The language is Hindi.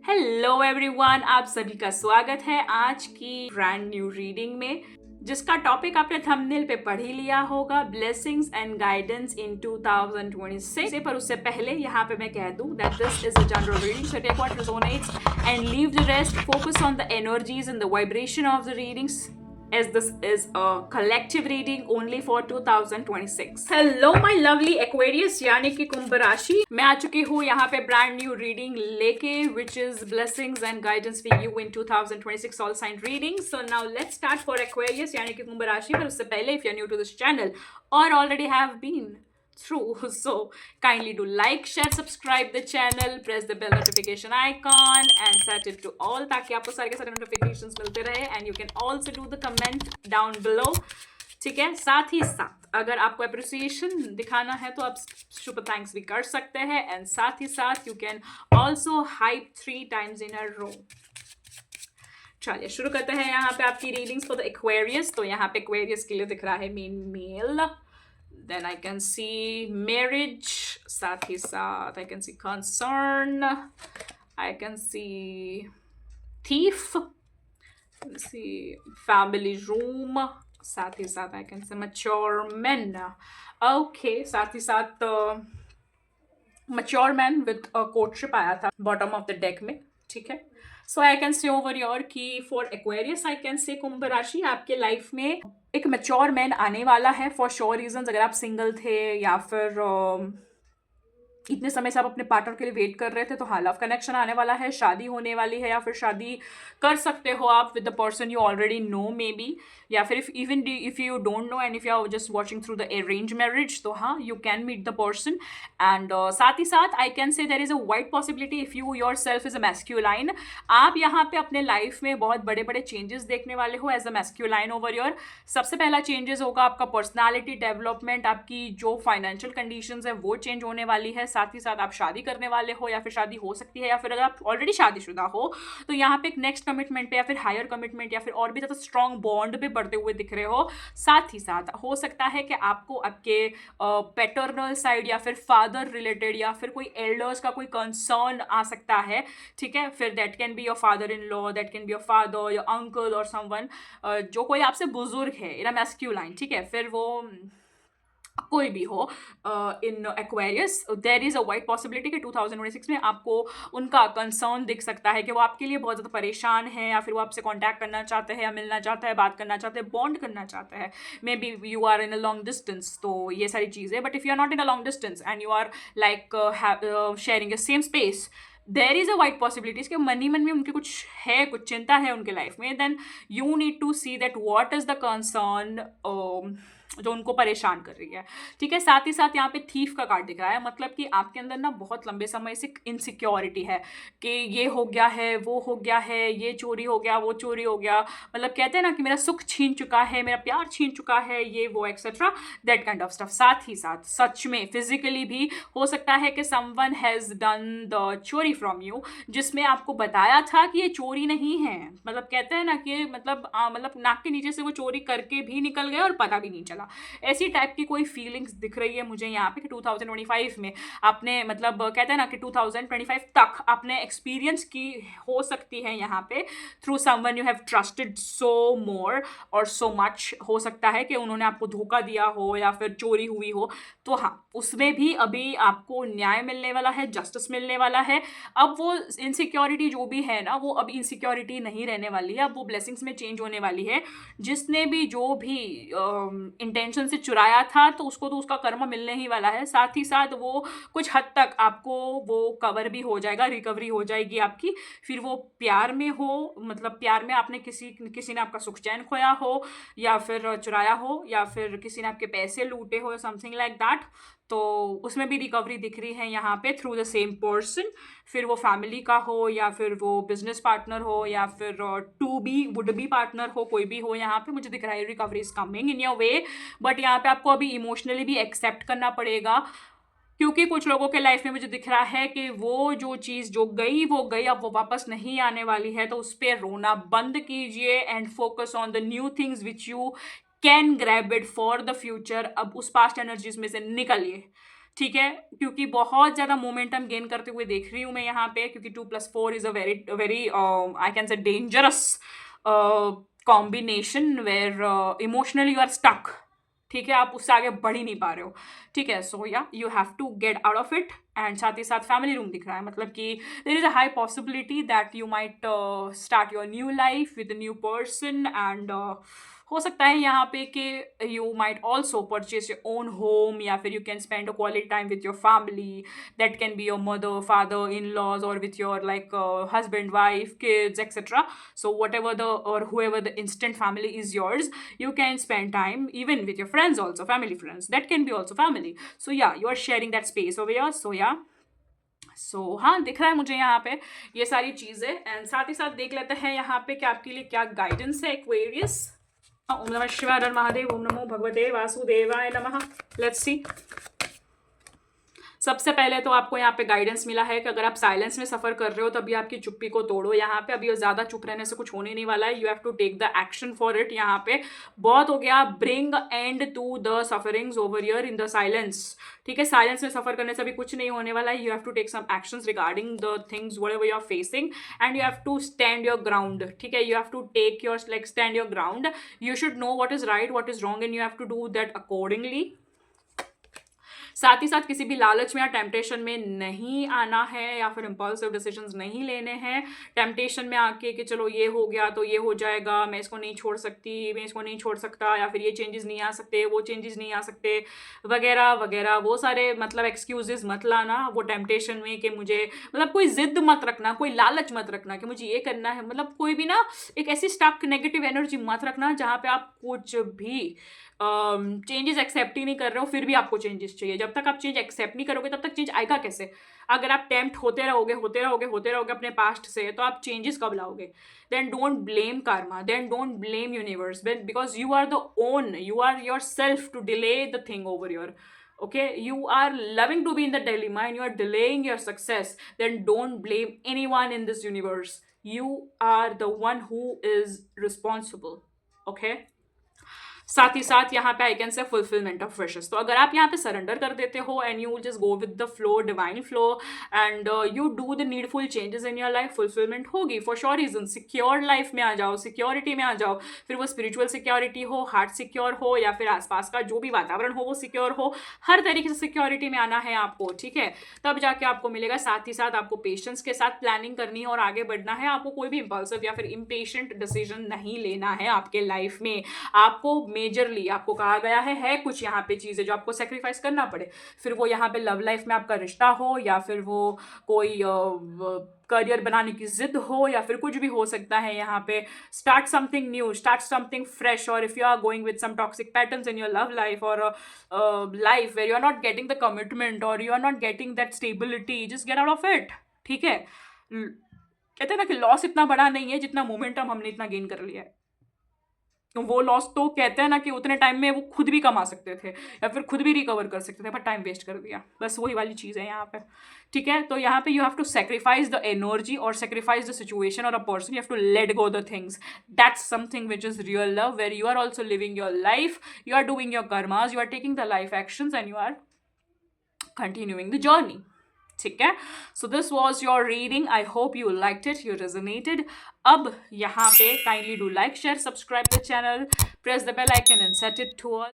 हेलो एवरीवन, आप सभी का स्वागत है आज की ब्रांड न्यू रीडिंग में, जिसका टॉपिक आपने थंबनेल पे पढ़ ही लिया होगा, ब्लेसिंग्स एंड गाइडेंस इन 2026। पर उससे पहले यहाँ पे मैं कह दूं that this is a general reading, so take what resonates and leave the rest. Focus on the energies and the vibration of the readings, as this is a collective reading only for 2026. Hello my lovely Aquarius यानी कि कुंभ राशि. मैं आ चुकी हूँ यहाँ पे ब्रांड न्यू रीडिंग लेके, which is blessings and guidance for you in 2026 all sign reading. So now let's start for Aquarius यानी कि कुंभ राशि. पर उससे पहले if you're new to this channel or already have been through, so kindly do like, share, subscribe the channel, press the bell notification icon and set it to all ताकि आपको सारे के सारे notifications मिलते रहे. And you can also do the comment down below. ठीक है, साथ ही साथ अगर आपको अप्रिसिएशन दिखाना है तो आप सुपर थैंक्स भी कर सकते हैं. एंड साथ ही साथ you can also hype 3 times in a row. चलिए शुरू करते हैं यहाँ पे आपकी रीडिंग्स फॉर द एक्वेरियस. तो यहाँ पे एक्वेरियस के लिए दिख रहा है main mail, then I can see marriage, साथ ही साथ I can see concern, I can see thief, I can see family room, साथ ही साथ I can see mature men. Okay, साथ ही साथ mature man with a courtship आया था bottom of the deck में. ठीक है, so I can say over your key for Aquarius I can say कुंभ राशि आपके लाइफ में एक मैच्योर मैन आने वाला है फॉर श्योर रीजंस. अगर आप सिंगल थे या फिर इतने समय से आप अपने पार्टनर के लिए वेट कर रहे थे तो हाँ, लव कनेक्शन आने वाला है, शादी होने वाली है, या फिर शादी कर सकते हो आप with the person you already know maybe बी, या फिर if you don't know and if you are just watching through the arrange marriage तो हाँ, you can meet the person. And साथ ही साथ I can say there is a wide possibility if you yourself is a masculine. आप यहाँ पे अपने लाइफ में बहुत बड़े बड़े चेंजेस देखने वाले हो एज अ मैस्क्यूलाइन ओवर योर. सबसे पहला चेंजेस होगा आपका पर्सनैलिटी डेवलपमेंट, आपकी जो फाइनेंशियल कंडीशंस है वो चेंज होने वाली है. साथ ही साथ आप शादी करने वाले हो या फिर शादी हो सकती है, या फिर अगर आप ऑलरेडी शादीशुदा हो तो यहाँ पे एक नेक्स्ट कमिटमेंट पे या फिर हायर कमिटमेंट या फिर और भी ज़्यादा स्ट्रॉन्ग बॉन्ड पे बढ़ते हुए दिख रहे हो. साथ ही साथ हो सकता है कि आपको आपके पैटर्नल साइड या फिर फादर रिलेटेड या फिर कोई एल्डर्स का कोई कंसर्न आ सकता है. ठीक है, फिर that can be your father in law, that can be your father, your uncle और समवन जो कोई आपसे बुजुर्ग है इन अ मैस्क्यूलाइन. ठीक है, फिर वो कोई भी हो in Aquarius, there is a wide possibility कि 2026 में आपको उनका कंसर्न दिख सकता है कि वो आपके लिए बहुत ज़्यादा परेशान है, या फिर वो आपसे कांटेक्ट करना चाहते हैं या मिलना चाहता है, बात करना चाहते हैं, बॉन्ड करना चाहता है. Maybe you are in a long distance, तो ये सारी चीज़ें. But if you are not in a long distance and you are like sharing a same space, there is a wide possibilities कि मन ही मन में उनकी कुछ है, कुछ चिंता है उनके लाइफ में. Then you need to see that what is the concern जो उनको परेशान कर रही है. ठीक है, साथ ही साथ यहाँ पे थीफ का कार्ड दिख रहा है, मतलब कि आपके अंदर ना बहुत लंबे समय से इनसिक्योरिटी है कि ये हो गया है, वो हो गया है, ये चोरी हो गया, वो चोरी हो गया, मतलब कहते हैं ना कि मेरा सुख छीन चुका है, मेरा प्यार छीन चुका है, ये वो etcetera, that kind of stuff. साथ ही साथ सच में फिजिकली भी हो सकता है कि समवन हैज़ डन द चोरी फ्रॉम यू, जिसमें आपको बताया था कि ये चोरी नहीं है. मतलब कहते हैं ना कि मतलब नाक के नीचे से वो चोरी करके भी निकल गए और पता भी नहीं चला. ऐसी टाइप की कोई फीलिंग्स दिख रही है मुझे यहाँ पे कि 2025 में आपने मतलब कहते हैं ना कि 2025 तक आपने एक्सपीरियंस की हो सकती है यहाँ पे through someone you have trusted so more और सो मच. हो सकता है कि उन्होंने आपको धोखा दिया हो या फिर चोरी हुई हो, तो हाँ, उसमें भी अभी आपको न्याय मिलने वाला है, जस्टिस मिलने वाला है. अब वो इनसिक्योरिटी जो भी है ना, वो अब इनसिक्योरिटी नहीं रहने वाली है, अब वो ब्लेसिंग्स में चेंज होने वाली है. जिसने भी जो भी इंटेंशन से चुराया था तो उसको तो उसका कर्म मिलने ही वाला है. साथ ही साथ वो कुछ हद तक आपको वो कवर भी हो जाएगा, रिकवरी हो जाएगी आपकी. फिर वो प्यार में हो, मतलब प्यार में आपने किसी ने आपका सुख चैन खोया हो, या फिर चुराया हो, या फिर किसी ने आपके पैसे लूटे हो, समथिंग लाइक दैट, तो उसमें भी रिकवरी दिख रही है यहाँ पे थ्रू द सेम पर्सन. फिर वो फैमिली का हो, या फिर वो बिजनेस पार्टनर हो, या फिर to be would be partner हो, कोई भी हो, यहाँ पे मुझे दिख रहा है recovery is coming in your way. But यहाँ पे आपको अभी इमोशनली भी एक्सेप्ट करना पड़ेगा, क्योंकि कुछ लोगों के लाइफ में मुझे दिख रहा है कि वो जो चीज़ जो गई वो गई, अब वो वापस नहीं आने वाली है. तो उस पर रोना बंद कीजिए and focus on the new things which you can grab it for the future. अब उस पास्ट एनर्जीज में से निकलिए. ठीक है, क्योंकि बहुत ज़्यादा मोमेंटम गेन करते हुए देख रही हूँ मैं यहाँ पे, क्योंकि 2+4 is a very very I can say dangerous combination where emotionally you are stuck. ठीक है, आप उससे आगे बढ़ ही नहीं पा रहे हो। ठीक है, सो या you have to get out of it. And साथ ही साथ फैमिली रूम दिख रहा है, मतलब कि there is a high possibility that you might start your new life with new person. And हो सकता है यहाँ पे कि you might also purchase your own home, या फिर you can spend a quality time with your family. That can be your mother, father, in laws, और with your like husband, wife, kids, etc. So whatever the or whoever the instant family is yours, you can spend time even with your friends also, family friends, that can be also family. So yeah, you are sharing that space over here. So yeah, सो हाँ, दिख रहा है मुझे यहाँ पे ये सारी चीज़ें। एंड साथ ही साथ देख लेते हैं यहाँ पे कि आपके लिए क्या गाइडेंस है एक्वेरियस। ओम नमः शिवाय, हर महादेव, ओम नमो भगवते वासुदेवाय नमः। Let's see. सबसे पहले तो आपको यहाँ पे गाइडेंस मिला है कि अगर आप साइलेंस में सफ़र कर रहे हो तो अभी आपकी चुप्पी को तोड़ो। यहाँ पे अभी ज़्यादा चुप रहने से कुछ होने नहीं वाला है। You have to take the action for it. यहाँ पे बहुत हो गया। Bring end to the sufferings over year in the silence. ठीक है, साइलेंस में सफ़र करने से अभी कुछ नहीं होने वाला है। You have to take some actions regarding the things whatever you are facing, and you have to stand your ground. ठीक है, you have to take your like stand your ground. You should know what is right, what is wrong, and you have to do that accordingly. साथ ही साथ किसी भी लालच में या टेम्पटेशन में नहीं आना है, या फिर इम्पल्सिव डिसीजंस नहीं लेने हैं। टेम्पटेशन में आके कि चलो ये हो गया तो ये हो जाएगा, मैं इसको नहीं छोड़ सकती, मैं इसको नहीं छोड़ सकता, या फिर ये चेंजेस नहीं आ सकते, वो चेंजेस नहीं आ सकते, वगैरह वगैरह, वो सारे मतलब एक्सक्यूजेस मत लाना वो टेम्पटेशन में। कि मुझे मतलब कोई जिद मत रखना, कोई लालच मत रखना कि मुझे ये करना है। मतलब कोई भी ना एक ऐसी स्टक नेगेटिव एनर्जी मत रखना जहाँ पे आप कुछ भी चेंजेस एक्सेप्ट ही नहीं कर रहे हो, फिर भी आपको चेंजेस चाहिए। जब तक आप चेंज एक्सेप्ट नहीं करोगे तब तक चेंज आएगा कैसे? अगर आप टेम्प्ट होते रहोगे अपने पास्ट से, तो आप चेंजेस कब लाओगे? Then don't blame karma, then don't blame universe, because you are the own, you are yourself to delay the thing over your. Okay, you are loving to be in the dilemma and you are delaying your success, then don't blame anyone in this universe. You are the one who is responsible. Okay, साथ ही साथ यहाँ पे I can say fulfilment of wishes. तो अगर आप यहाँ पे सरेंडर कर देते हो and you just go with the flow, divine flow, and you do the needful changes in your life, fulfilment होगी for sure reason. Secure life में आ जाओ, सिक्योरिटी में आ जाओ, फिर वो स्पिरिचुअल सिक्योरिटी हो, हार्ट सिक्योर हो, या फिर आसपास का जो भी वातावरण हो वो सिक्योर हो, हर तरीके से सिक्योरिटी में आना है आपको। ठीक है, तब जाके आपको मिलेगा। साथ ही साथ आपको पेशेंस के साथ प्लानिंग करनी है और आगे बढ़ना है। आपको कोई भी इम्पल्सिव या फिर इम्पेशेंट डिसीजन नहीं लेना है आपके लाइफ में। आपको मेजरली आपको कहा गया है कुछ यहाँ पे चीज़ें जो आपको सेक्रीफाइस करना पड़े। फिर वो यहाँ पे लव लाइफ में आपका रिश्ता हो, या फिर वो कोई करियर बनाने की जिद हो, या फिर कुछ भी हो सकता है। यहाँ पे start something new, start something fresh, और if you are going with some toxic patterns in your love life और life where you are not getting the commitment और you are not getting that stability, just get out of it. ठीक है, कहते हैं ना कि लॉस इतना बड़ा नहीं है जितना मोमेंटम हमने इतना गेन कर लिया है। तो वो लॉस तो कहते हैं ना कि उतने टाइम में वो खुद भी कमा सकते थे या फिर खुद भी रिकवर कर सकते थे, पर टाइम वेस्ट कर दिया। बस वही वाली चीज़ है यहाँ पे। ठीक है, तो यहाँ पे you have to sacrifice the energy और सेक्रीफाइस द सिचुएशन और a person. You have to let go the things. That's something which is real love, where you are also living your life, you are doing your karmas, you are taking the life actions and you are continuing the journey. ठीक है, so this was your reading. I hope you liked it, you resonated. अब यहाँ पे kindly do like, share, subscribe the channel, press the bell icon and set it to all.